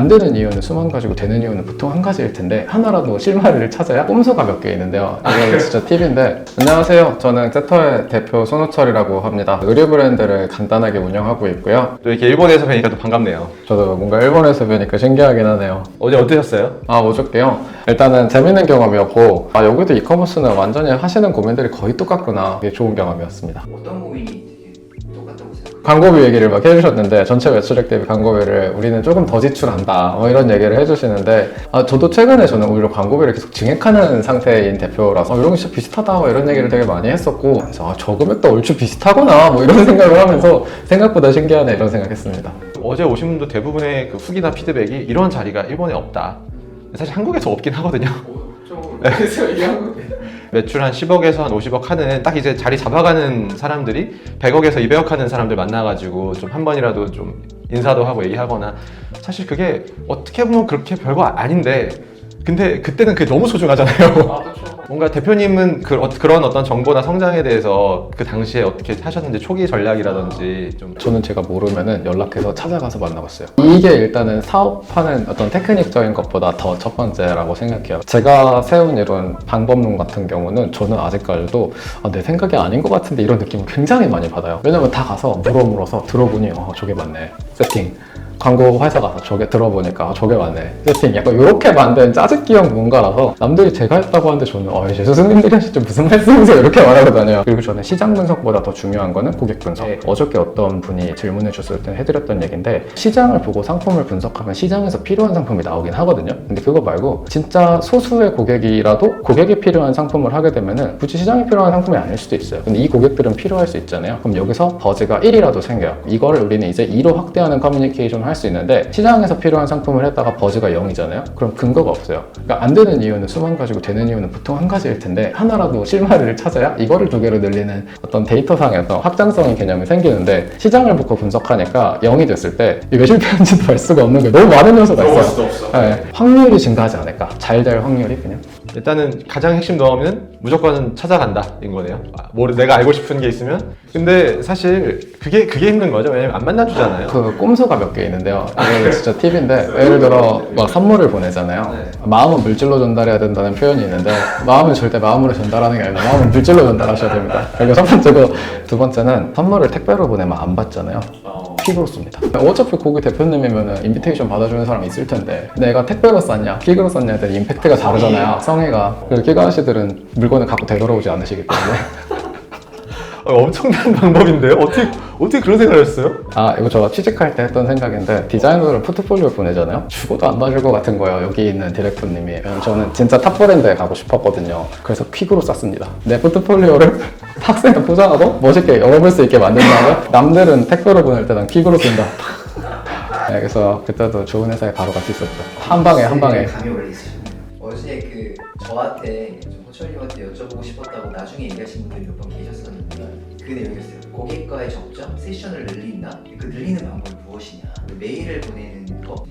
안 되는 이유는 수만 가지고 되는 이유는 보통 한 가지일 텐데 하나라도 실마리를 찾아야 꼼수가 몇 개 있는데요. 이거 진짜 팁인데 안녕하세요. 저는 세터의 대표 손호철이라고 합니다. 의류 브랜드를 간단하게 운영하고 있고요. 또 이렇게 일본에서 뵈니까 또 반갑네요. 저도 뭔가 일본에서 뵈니까 신기하긴 하네요. 어제 어떠셨어요? 어저께요. 일단은 재밌는 경험이었고 여기도 이커머스는 완전히 하시는 고민들이 거의 똑같구나. 되게 좋은 경험이었습니다. 어떤 고민이 되게 똑같다고 생각해요? 광고비 얘기를 막 해주셨는데 전체 매출액 대비 광고비를 우리는 조금 더 지출한다 이런 얘기를 해주시는데 저도 최근에 저는 오히려 광고비를 계속 증액하는 상태인 대표라서 이런 게 진짜 비슷하다 이런 얘기를 되게 많이 했었고 그래서 저 금액도 얼추 비슷하구나 이런 생각을 하면서 생각보다 신기하네 이런 생각했습니다. 어제 오신 분도 대부분의 그 후기나 피드백이 이런 자리가 일본에 없다. 사실 한국에서 없긴 하거든요. 그래서 이 한국에 매출 한 10억에서 한 50억 하는 딱 이제 자리 잡아가는 사람들이 100억에서 200억 하는 사람들 만나가지고 좀 한 번이라도 좀 인사도 하고 얘기하거나 사실 그게 어떻게 보면 그렇게 별거 아닌데 근데 그때는 그게 너무 소중하잖아요. 뭔가 대표님은 그런 어떤 정보나 성장에 대해서 그 당시에 어떻게 하셨는지 초기 전략이라든지 좀 저는 제가 모르면은 연락해서 찾아가서 만나봤어요. 이게 일단은 사업하는 어떤 테크닉적인 것보다 더 첫 번째라고 생각해요. 제가 세운 이런 방법론 같은 경우는 저는 아직까지도 내 생각이 아닌 것 같은데 이런 느낌을 굉장히 많이 받아요. 왜냐면 다 가서 물어물어서 들어보니 저게 맞네. 세팅. 광고 회사 가서 저게 들어보니까 저게 맞네. 세팅 약간 이렇게 만든 짜집기형 뭔가라서 남들이 제가 했다고 하는데 저는 제 스승님들이 하시죠 무슨 말씀이세요 이렇게 말하고 다녀요. 그리고 저는 시장 분석보다 더 중요한 거는 고객 분석. 어저께 어떤 분이 질문해 주셨을 때 해드렸던 얘기인데 시장을 보고 상품을 분석하면 시장에서 필요한 상품이 나오긴 하거든요. 근데 그거 말고 진짜 소수의 고객이라도 고객이 필요한 상품을 하게 되면은 굳이 시장이 필요한 상품이 아닐 수도 있어요. 근데 이 고객들은 필요할 수 있잖아요. 그럼 여기서 버즈가 1이라도 생겨요. 이거를 우리는 이제 2로 확대하는 커뮤니케이션을 할 수 있는데 시장에서 필요한 상품을 했다가 버즈가 0이잖아요. 그럼 근거가 없어요. 그러니까 안 되는 이유는 수만 가지고 되는 이유는 보통 한 가지일 텐데 하나라도 실마리를 찾아야 이거를 두 개로 늘리는 어떤 데이터상에서 확장성의 개념이 생기는데 시장을 보고 분석하니까 0이 됐을 때 왜 실패한지도 알 수가 없는 거예요. 너무 많은 요소가 있어요. 네, 확률이 증가하지 않을까? 잘 될 확률이 그냥. 일단은 가장 핵심 노하우는 무조건 찾아간다 인 거네요. 내가 알고 싶은 게 있으면 근데 사실 그게 힘든 거죠. 왜냐면 안 만나주잖아요. 그 꼼수가 몇 개 있는데요. 이게 진짜 팁인데 예를 들어 막 선물을 보내잖아요. 마음은 물질로 전달해야 된다는 표현이 있는데 마음은 절대 마음으로 전달하는 게 아니라 마음은 물질로 전달하셔야 됩니다. 그리고 첫 번째고 두 번째는 선물을 택배로 보내면 안 받잖아요. 퀵으로 씁니다. 어차피 거기 대표님이면 인비테이션 받아주는 사람이 있을 텐데 내가 택배로 쌌냐 퀵으로 쌌냐에 대한 임팩트가 다르잖아요. 성의가. 그리고 퀵 아저씨들은 물건을 갖고 되돌아오지 않으시기 때문에 엄청난 방법인데요? 어떻게 그런 생각을 했어요? 이거 저 취직할 때 했던 생각인데 디자이너들은 포트폴리오 보내잖아요. 죽어도 안 봐줄 것 같은 거예요. 여기 있는 디렉터님이. 저는 진짜 탑 브랜드에 가고 싶었거든요. 그래서 퀵으로 쌌습니다. 내 포트폴리오를 탁스에 포장하고 멋있게 열어볼 수 있게 만든 다음에 남들은 택배로 보낼 때 난 퀵으로 쓴다. 네, 그래서 그때도 좋은 회사에 바로 같이 있었죠. 한 방에. 감이 원래 있으셨네요. 어제 저한테 좀 호철님한테 여쭤보고 싶었다고 나중에 얘기하신 분들이 몇 번 계셨었는데 그 내용이었어요. 고객과의 접점, 세션을 늘린다. 그 늘리는 방법이 무엇이냐? 메일을 보내는 거,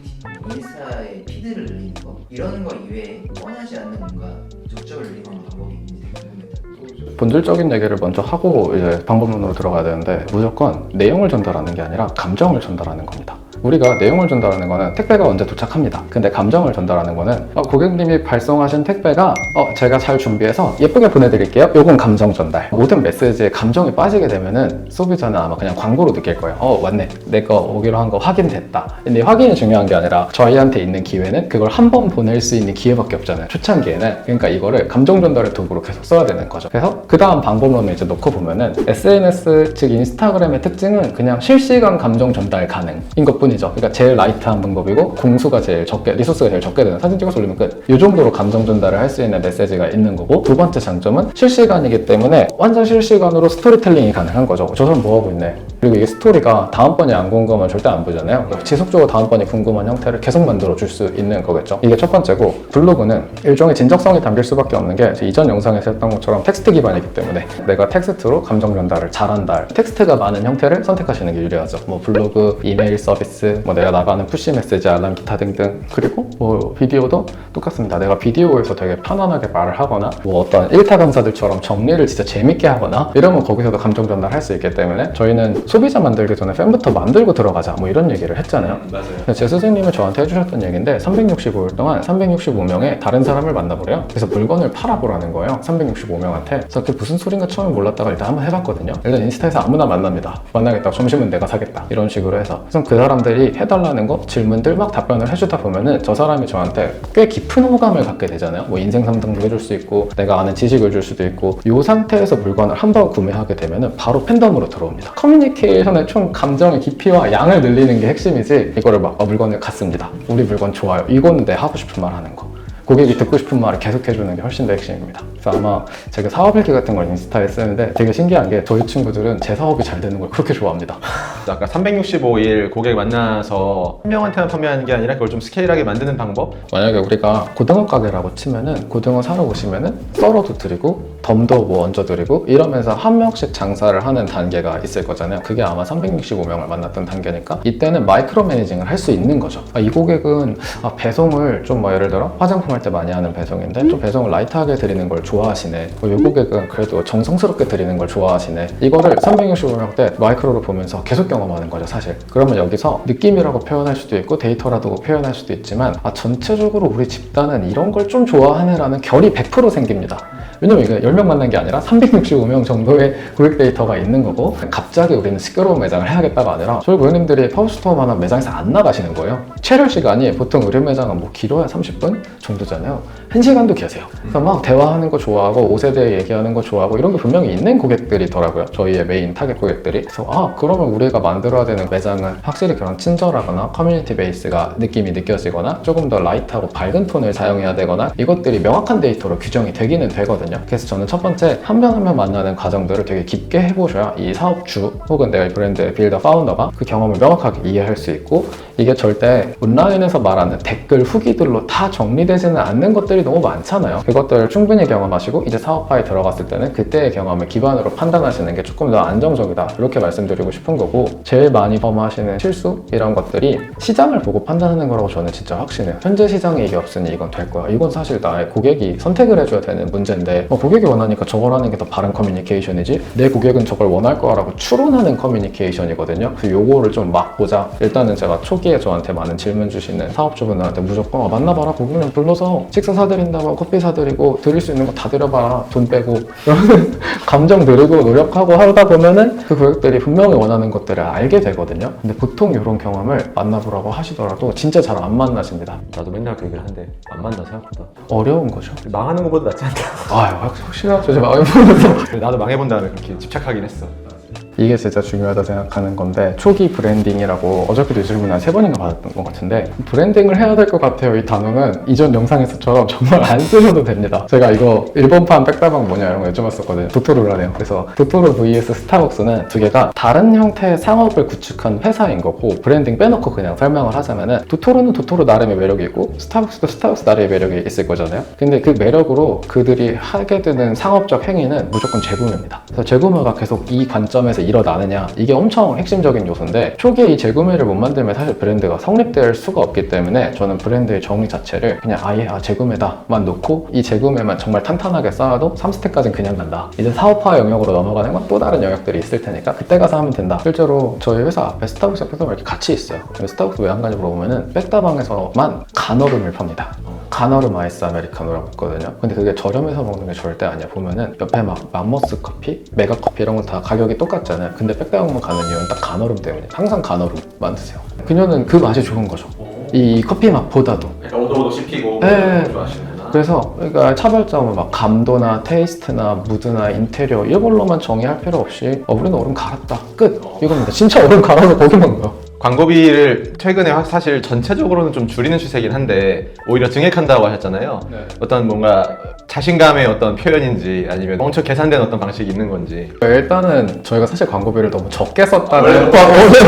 인스타의 피드를 늘리는 거 이런 거 이외에 뻔하지 않는 뭔가 접점을 늘리는 방법이 있는지 궁금합니다. 본질적인 얘기를 먼저 하고 이제 방법론으로 들어가야 되는데 무조건 내용을 전달하는 게 아니라 감정을 전달하는 겁니다. 우리가 내용을 전달하는 거는 택배가 언제 도착합니다. 근데 감정을 전달하는 거는 고객님이 발송하신 택배가 제가 잘 준비해서 예쁘게 보내드릴게요. 요건 감정 전달. 모든 메시지에 감정이 빠지게 되면은 소비자는 아마 그냥 광고로 느낄 거예요. 맞네. 내가 오기로 한 거 확인됐다. 근데 확인이 중요한 게 아니라 저희한테 있는 기회는 그걸 한 번 보낼 수 있는 기회밖에 없잖아요. 초창기에는. 그러니까 이거를 감정 전달의 도구로 계속 써야 되는 거죠. 그래서 그 다음 방법론을 이제 놓고 보면은 SNS 즉 인스타그램의 특징은 그냥 실시간 감정 전달 가능인 것뿐 그러니까 제일 라이트한 방법이고 공수가 제일 적게, 리소스가 제일 적게 되는 사진 찍어서 올리면 끝. 이 정도로 감정 전달을 할 수 있는 메시지가 있는 거고 두 번째 장점은 실시간이기 때문에 완전 실시간으로 스토리텔링이 가능한 거죠. 저 사람 뭐하고 있네. 그리고 이게 스토리가 다음번이 안 궁금하면 절대 안 보잖아요. 지속적으로 다음번이 궁금한 형태를 계속 만들어 줄 수 있는 거겠죠. 이게 첫 번째고 블로그는 일종의 진정성이 담길 수밖에 없는 게 이전 영상에서 했던 것처럼 텍스트 기반이기 때문에 내가 텍스트로 감정 전달을 잘한다. 텍스트가 많은 형태를 선택하시는 게 유리하죠. 블로그, 이메일 서비스, 내가 나가는 푸시 메시지, 알람, 기타 등등. 그리고 비디오도 똑같습니다. 내가 비디오에서 되게 편안하게 말을 하거나 어떤 일타 강사들처럼 정리를 진짜 재밌게 하거나 이러면 거기서도 감정 전달할 수 있기 때문에 저희는 소비자 만들기 전에 팬부터 만들고 들어가자 뭐 이런 얘기를 했잖아요. 맞아요. 제 스승님이 저한테 해주셨던 얘기인데 365일 동안 365명의 다른 사람을 만나보래요. 그래서 물건을 팔아보라는 거예요. 365명한테. 그래서 그게 무슨 소린가 처음에 몰랐다가 일단 한번 해봤거든요. 일단 인스타에서 아무나 만납니다. 만나겠다고 점심은 내가 사겠다. 이런 식으로 해서. 그래서 그 사람들이 해달라는 거 질문들 막 답변을 해주다 보면은 저 사람이 저한테 꽤 깊은 호감을 갖게 되잖아요. 뭐 인생 상담도 해줄 수 있고 내가 아는 지식을 줄 수도 있고 이 상태에서 물건을 한 번 구매하게 되면은 바로 팬덤으로 들어옵니다. 커뮤니케이션의 총 감정의 깊이와 양을 늘리는 게 핵심이지 이거를 막 물건을 갔습니다. 우리 물건 좋아요. 이거는 내 하고 싶은 말 하는 거. 고객이 듣고 싶은 말을 계속 해주는 게 훨씬 더 핵심입니다. 그래서 아마 제가 사업일기 같은 걸 인스타에 쓰는데 되게 신기한 게 저희 친구들은 제 사업이 잘 되는 걸 그렇게 좋아합니다. 아까 365일 고객 만나서 한 명한테만 판매하는 게 아니라 그걸 좀 스케일하게 만드는 방법? 만약에 우리가 고등어 가게라고 치면은 고등어 사러 오시면은 썰어도 드리고 덤도 뭐 얹어 드리고 이러면서 한 명씩 장사를 하는 단계가 있을 거잖아요. 그게 아마 365명을 만났던 단계니까 이때는 마이크로 매니징을 할 수 있는 거죠. 이 고객은 배송을 좀 뭐 예를 들어 화장품 할 때 많이 하는 배송인데 좀 배송을 라이트하게 드리는 걸 좋아하시네. 이 고객은 그래도 정성스럽게 드리는 걸 좋아하시네. 이거를 365명 때 마이크로로 보면서 계속 경험하는 거죠, 사실. 그러면 여기서 느낌이라고 표현할 수도 있고 데이터라고 표현할 수도 있지만 전체적으로 우리 집단은 이런 걸 좀 좋아하네라는 결이 100% 생깁니다. 왜냐면 이게 10명 만난 게 아니라 365명 정도의 고객 데이터가 있는 거고 갑자기 우리는 시끄러운 매장을 해야겠다가 아니라 저희 고객님들이 파워스토어만한 매장에서 안 나가시는 거예요. 체류 시간이 보통 의류 매장은 뭐 길어야 30분 정도잖아요. 1시간도 계세요. 그래서 막 대화하는 거 좋아하고 옷에 대해 얘기하는 거 좋아하고 이런 게 분명히 있는 고객들이더라고요. 저희의 메인 타겟 고객들이. 그래서 그러면 우리가 만들어야 되는 매장은 확실히 그런 친절하거나 커뮤니티 베이스가 느낌이 느껴지거나 조금 더 라이트하고 밝은 톤을 사용해야 되거나 이것들이 명확한 데이터로 규정이 되기는 되거든요. 그래서 저는 첫 번째 한 명 한 명 만나는 과정들을 되게 깊게 해보셔야 이 사업주 혹은 내가 이 브랜드의 빌더 파운더가 그 경험을 명확하게 이해할 수 있고 이게 절대 온라인에서 말하는 댓글 후기들로 다 정리되지는 않는 것들이 너무 많잖아요. 그것들을 충분히 경험하시고 이제 사업화에 들어갔을 때는 그때의 경험을 기반으로 판단하시는 게 조금 더 안정적이다 이렇게 말씀드리고 싶은 거고 제일 많이 범하시는 실수 이런 것들이 시장을 보고 판단하는 거라고 저는 진짜 확신해요. 현재 시장에 이게 없으니 이건 될 거야. 이건 사실 나의 고객이 선택을 해줘야 되는 문제인데 고객이 원하니까 저걸 하는 게 더 바른 커뮤니케이션이지 내 고객은 저걸 원할 거라고 추론하는 커뮤니케이션이거든요. 그래서 요거를 좀 막보자. 일단은 제가 초기에 저한테 많은 질문 주시는 사업주분들한테 무조건 만나봐라. 고객님 불러서 식사 사드린다고 커피 사드리고 드릴 수 있는 거 다 드려봐라. 돈 빼고 이러는 감정 들이고 노력하고 하다 보면은 그 고객들이 분명히 원하는 것들을 알게 되거든요. 근데 보통 이런 경험을 만나보라고 하시더라도 진짜 잘 안 만나십니다. 나도 맨날 그 얘기를 하는데 안 만나 생각보다. 어려운 거죠. 망하는 것보다 낫지 않다. 확실하죠. 제가 마음에 보면서 나도 망해본 다음에 그렇게 집착하긴 했어. 이게 진짜 중요하다 생각하는 건데 초기 브랜딩이라고 어저께도 질문 한 3번인가 받았던 것 같은데 브랜딩을 해야 될 것 같아요. 이 단어는 이전 영상에서처럼 정말 안 쓰셔도 됩니다. 제가 이거 일본판 백다방 뭐냐 이런 거 여쭤봤었거든요. 도토로라네요. 그래서 도토로 vs 스타벅스는 두 개가 다른 형태의 상업을 구축한 회사인 거고 브랜딩 빼놓고 그냥 설명을 하자면은 도토로는 도토로 나름의 매력이 있고 스타벅스도 스타벅스 나름의 매력이 있을 거잖아요. 근데 그 매력으로 그들이 하게 되는 상업적 행위는 무조건 재구매입니다. 그래서 재구매가 계속 이 관점에서 일어나느냐 이게 엄청 핵심적인 요소인데 초기에 이 재구매를 못 만들면 사실 브랜드가 성립될 수가 없기 때문에 저는 브랜드의 정의 자체를 그냥 아예 재구매다만 놓고 이 재구매만 정말 탄탄하게 쌓아도 3스텝까지는 그냥 간다. 이제 사업화 영역으로 넘어가는 건 또 다른 영역들이 있을 테니까 그때 가서 하면 된다. 실제로 저희 회사 앞에 스타벅스 백다방 이렇게 같이 있어요. 근데 스타벅스 왜 안 가냐고 물어보면은 백다방에서만 간얼음을 팝니다. 간얼음 아이스 아메리카노라고 있거든요. 근데 그게 저렴해서 먹는 게 절대 아니야. 보면은 옆에 막 맘모스 커피, 메가 커피 이런 건 다 가격이 똑같잖아요. 근데 백다방만 가는 이유는 딱 간얼음 때문에 항상 간얼음만 드세요. 그녀는 그 맛이 좋은 거죠. 이 커피 맛보다도. 오도오도 씹히고 네. 좋아하시는구나. 그래서 그러니까 차별점은 막 감도나 테이스트나 무드나 인테리어 이걸로만 정의할 필요 없이 우리는 얼음 갈았다. 끝. 이겁니다. 진짜 얼음 갈아서 거기만 가요. 광고비를 최근에 사실 전체적으로는 좀 줄이는 추세긴 한데 오히려 증액한다고 하셨잖아요. 네. 어떤 뭔가 자신감의 어떤 표현인지 아니면 엄청 계산된 어떤 방식이 있는 건지. 일단은 저희가 사실 광고비를 너무 적게 썼다는 원래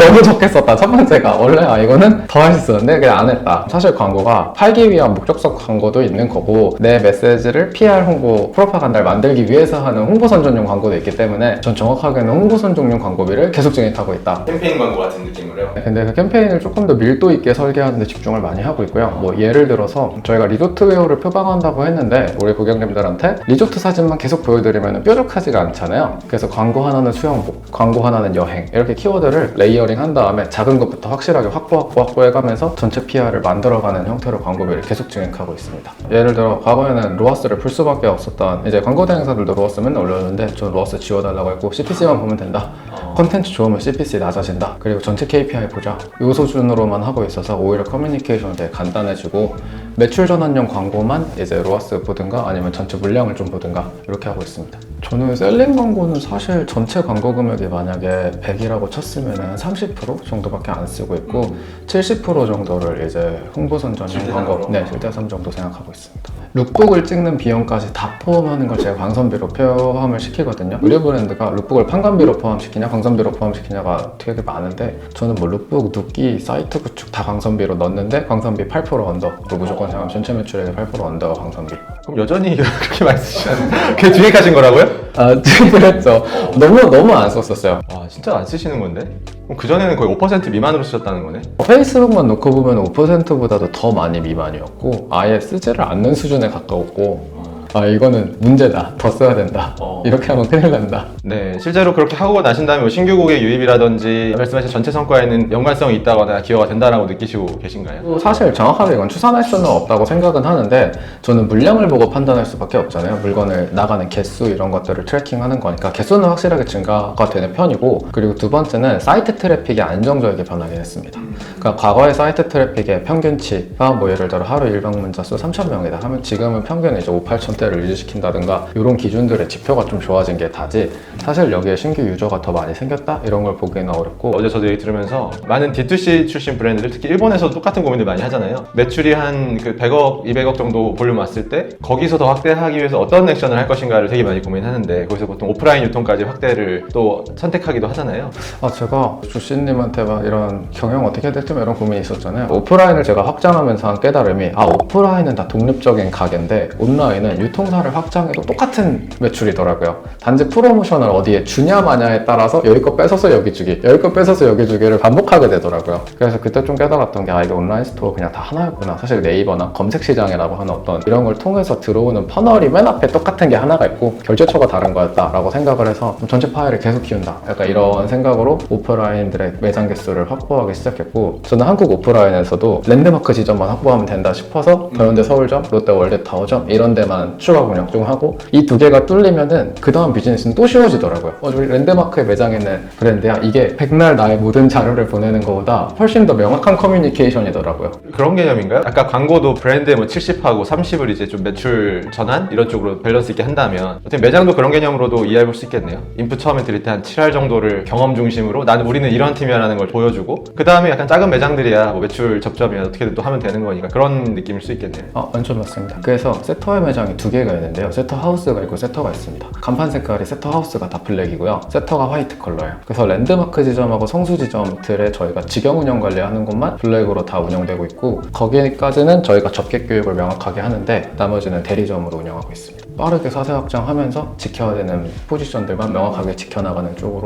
너무 적게 썼다. 첫 번째가 원래 이거는 더 할 수 있었는데 그냥 안 했다. 사실 광고가 팔기 위한 목적성 광고도 있는 거고 내 메시지를 PR 홍보 프로파간다를 만들기 위해서 하는 홍보 선전용 광고도 있기 때문에 전 정확하게는 홍보 선전용 광고비를 계속 증액하고 있다. 캠페인 광고 같은 느낌으로요? 근데 그 캠페인을 조금 더 밀도 있게 설계하는 데 집중을 많이 하고 있고요. 뭐 예를 들어서 저희가 리조트웨어를 표방한다고 했는데 우리 고객님들한테 리조트 사진만 계속 보여드리면 뾰족하지가 않잖아요. 그래서 광고 하나는 수영복, 광고 하나는 여행 이렇게 키워드를 레이어링 한 다음에 작은 것부터 확실하게 확보 해가면서 전체 PR을 만들어가는 형태로 광고비를 계속 진행하고 있습니다. 예를 들어 과거에는 로아스를 풀 수밖에 없었던 이제 광고 대행사들도 로아스 맨날 올렸는데 저 로아스 지워달라고 했고 CPC만 보면 된다. 컨텐츠 좋으면 CPC 낮아진다. 그리고 전체 KPI 보자. 요 수준으로만 하고 있어서 오히려 커뮤니케이션이 되게 간단해지고 매출 전환용 광고만 이제 로아스 보든가 아니면 전체 물량을 좀 보든가 이렇게 하고 있습니다. 저는 셀링 광고는 사실 전체 광고 금액이 만약에 100이라고 쳤으면 30% 정도밖에 안 쓰고 있고 70% 정도를 이제 홍보선전용 광고, 네, 실대삼 정도 생각하고 있습니다. 룩북을 찍는 비용까지 다 포함하는 걸 제가 광선비로 포함을 시키거든요. 의류 브랜드가 룩북을 판관비로 포함시키냐 광선비로 포함시키냐가 되게 많은데 저는 뭐 룩북, 눕기, 사이트 구축 다 광선비로 넣었는데 광선비 8% 언더로 무조건 생각하면 전체 매출액의 8% 언더가 광선비. 그럼 여전히 그렇게 많이 쓰시는데 그게 주익하신 거라고요? 아, 그랬죠. 너무 안 썼었어요. 와 진짜 안 쓰시는 건데? 그럼 그전에는 거의 5% 미만으로 쓰셨다는 거네? 페이스북만 놓고 보면 5%보다도 더 많이 미만이었고 아예 쓰지를 않는 수준에 가까웠고 아 이거는 문제다. 더 써야 된다. 이렇게 하면 큰일 난다. 네, 실제로 그렇게 하고 나신 다음에 뭐 신규 고객 유입이라든지 말씀하신 전체 성과에는 연관성이 있다거나 기여가 된다라고 느끼시고 계신가요? 사실 정확하게 이건 추산할 수는 없다고 생각은 하는데 저는 물량을 보고 판단할 수밖에 없잖아요. 물건을 나가는 개수 이런 것들을 트래킹하는 거니까 개수는 확실하게 증가가 되는 편이고 그리고 두 번째는 사이트 트래픽이 안정적이게 변하긴 했습니다. 그러니까 과거의 사이트 트래픽의 평균치가 뭐 예를 들어 하루 일방 문자 수 3,000명이다 하면 지금은 평균 이제 5,800대를 유지시킨다든가 이런 기준들의 지표가 좀 좋아진 게 다지 사실 여기에 신규 유저가 더 많이 생겼다 이런 걸 보기는 어렵고 어제 저도 얘기 들으면서 많은 D2C 출신 브랜드들 특히 일본에서도 똑같은 고민들 많이 하잖아요. 매출이 한 그 100억, 200억 정도 볼륨 왔을 때 거기서 더 확대하기 위해서 어떤 액션을 할 것인가를 되게 많이 고민하는데 거기서 보통 오프라인 유통까지 확대를 또 선택하기도 하잖아요. 아 제가 조씨님한테 막 이런 경영 어떻게 해야 될지 이런 고민이 있었잖아요. 오프라인을 제가 확장하면서 한 깨달음이 아 오프라인은 다 독립적인 가게인데 온라인은 유통사를 확장해도 똑같은 매출이더라고요. 단지 프로모션을 어디에 주냐 마냐에 따라서 여기 거 뺏어서 여기 주기 여기 거 뺏어서 여기 주기를 반복하게 되더라고요. 그래서 그때 좀 깨달았던 게 아 이게 온라인 스토어 그냥 다 하나였구나. 사실 네이버나 검색시장이라고 하는 어떤 이런 걸 통해서 들어오는 퍼널이 맨 앞에 똑같은 게 하나가 있고 결제처가 다른 거였다라고 생각을 해서 전체 파일을 계속 키운다. 약간 이런 생각으로 오프라인들의 매장 개수를 확보하기 시작했고 저는 한국 오프라인에서도 랜드마크 지점만 확보하면 된다 싶어서 더현대 서울점, 롯데 월드타워점 이런 데만 추가 운영 좀 하고 이 두 개가 뚫리면은 그 다음 비즈니스는 또 쉬워지더라고요. 저기 랜드마크에 매장 있는 브랜드야 이게 백날 나의 모든 자료를 보내는 것보다 훨씬 더 명확한 커뮤니케이션이더라고요. 그런 개념인가요? 아까 광고도 브랜드에 뭐 70하고 30을 이제 좀 매출 전환 이런 쪽으로 밸런스 있게 한다면 어떻게 매장도 그런 개념으로도 이해해 볼 수 있겠네요. 인풋 처음에 드릴 때 한 7할 정도를 경험 중심으로 우리는 이런 팀이라는 걸 보여주고 그 다음에 약간 작은 매장들이야 뭐 매출 접점이야 어떻게든 또 하면 되는 거니까 그런 느낌일 수 있겠네요. 완전 맞습니다. 그래서 세터의 매장이 두 개가 있는데요. 세터 하우스가 있고 세터가 있습니다. 간판 색깔이 세터 하우스가 다 블랙이고요. 세터가 화이트 컬러예요. 그래서 랜드마크 지점하고 성수 지점들에 저희가 직영 운영 관리하는 곳만 블랙으로 다 운영되고 있고 거기까지는 저희가 접객 교육을 명확하게 하는데 나머지는 대리점으로 운영하고 있습니다. 빠르게 사세 확장하면서 지켜야 되는 포지션들만 명확하게 지켜나가는 쪽으로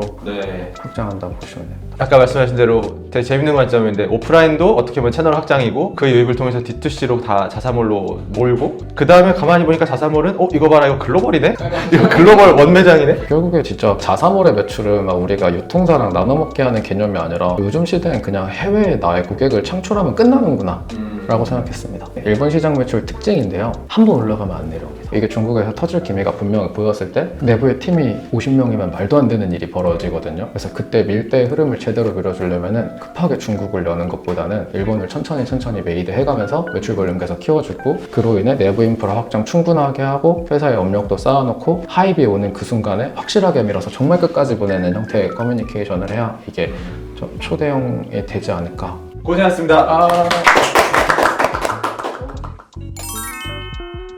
확장한다고 보시면 됩니다. 아까 말씀하신 대로 되게 재밌는 관점인데 오프라인도 어떻게 보면 채널 확장이고 그 유입을 통해서 D2C로 다 자사몰로 몰고 그 다음에 가만히 보니까 자사몰은 이거 봐라 이거 글로벌이네? 이거 글로벌 원매장이네? 결국에 진짜 자사몰의 매출은 막 우리가 유통사랑 나눠먹게 하는 개념이 아니라 요즘 시대엔 그냥 해외에 나의 고객을 창출하면 끝나는구나 라고 생각했습니다. 일본 시장 매출 특징인데요. 한 번 올라가면 안 내려옵니다. 이게 중국에서 터질 기미가 분명히 보였을 때 내부에 팀이 50명이면 말도 안 되는 일이 벌어지거든요. 그래서 그때 밀대의 흐름을 제대로 밀어주려면 급하게 중국을 여는 것보다는 일본을 천천히 메이드 해가면서 매출 볼륨 계속 키워주고 그로 인해 내부 인프라 확장 충분하게 하고 회사의 업력도 쌓아놓고 하입이 오는 그 순간에 확실하게 밀어서 정말 끝까지 보내는 형태의 커뮤니케이션을 해야 이게 좀 초대형이 되지 않을까. 고생하셨습니다.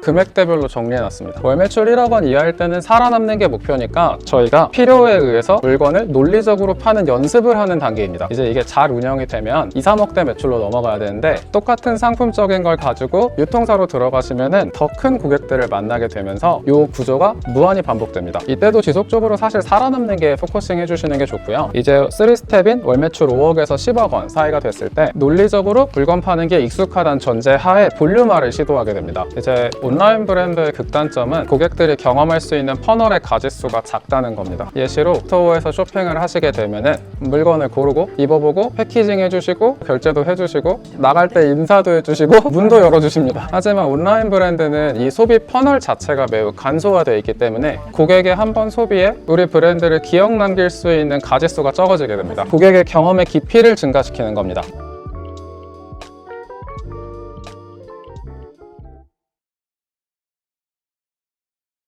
금액대별로 정리해놨습니다. 월 매출 1억 원 이하일 때는 살아남는 게 목표니까 저희가 필요에 의해서 물건을 논리적으로 파는 연습을 하는 단계입니다. 이제 이게 잘 운영이 되면 2, 3억대 매출로 넘어가야 되는데 똑같은 상품적인 걸 가지고 유통사로 들어가시면은 더 큰 고객들을 만나게 되면서 이 구조가 무한히 반복됩니다. 이때도 지속적으로 사실 살아남는 게 포커싱 해주시는 게 좋고요. 이제 3스텝인 월 매출 5억에서 10억 원 사이가 됐을 때 논리적으로 물건 파는 게 익숙하다는 전제 하에 볼륨화를 시도하게 됩니다. 이제 온라인 브랜드의 극단점은 고객들이 경험할 수 있는 퍼널의 가짓수가 작다는 겁니다. 예시로 스토어에서 쇼핑을 하시게 되면은 물건을 고르고 입어보고 패키징 해주시고 결제도 해주시고 나갈 때 인사도 해주시고 문도 열어주십니다. 하지만 온라인 브랜드는 이 소비 퍼널 자체가 매우 간소화되어 있기 때문에 고객의 한 번 소비에 우리 브랜드를 기억 남길 수 있는 가짓수가 적어지게 됩니다. 고객의 경험의 깊이를 증가시키는 겁니다.